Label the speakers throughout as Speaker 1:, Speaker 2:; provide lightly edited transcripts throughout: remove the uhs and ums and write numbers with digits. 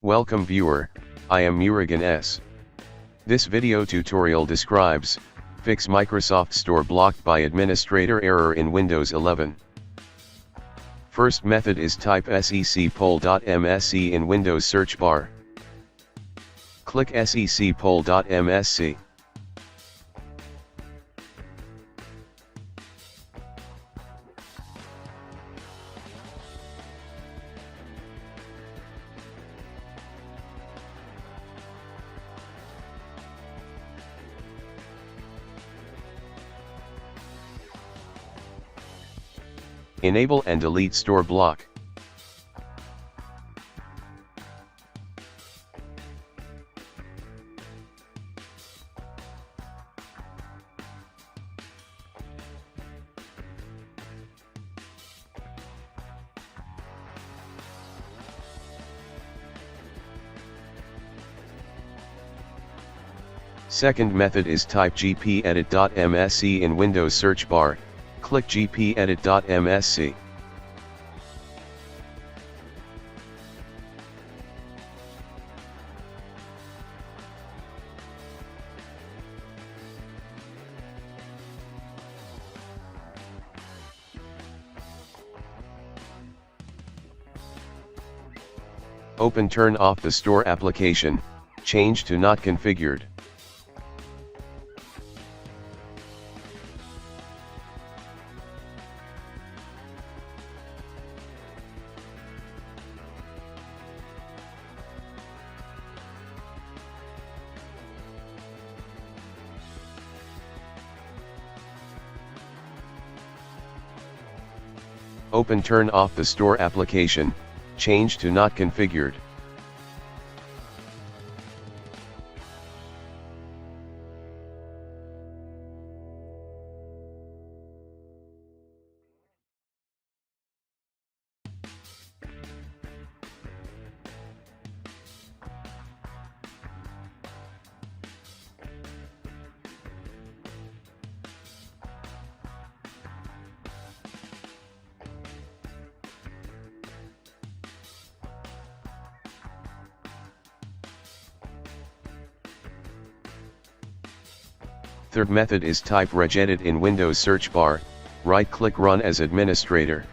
Speaker 1: Welcome viewer, I am Murugan S. This video tutorial describes, fix Microsoft Store blocked by administrator error in Windows 11. First method is type secpoll.msc in Windows search bar. Click secpoll.msc. Enable and delete store block. Second method is type gpedit.msc in Windows search bar. Click gpedit.msc. Open turn off the store application, change to not configured. Open turn off the store application, change to not configured. Third method is type regedit in Windows search bar, right-click Run as administrator.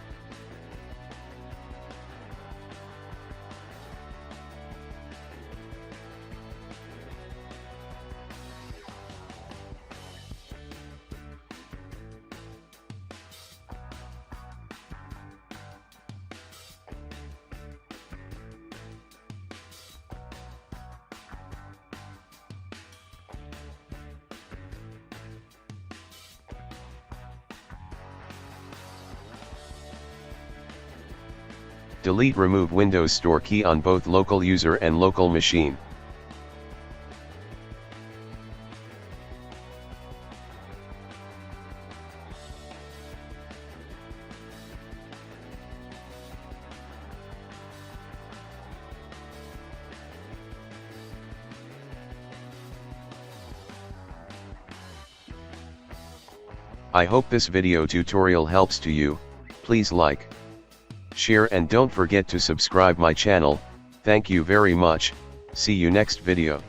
Speaker 1: Delete remove Windows Store key on both local user and local machine. I hope this video tutorial helps to you. Please like, share and don't forget to subscribe my channel. Thank you very much. See you next video.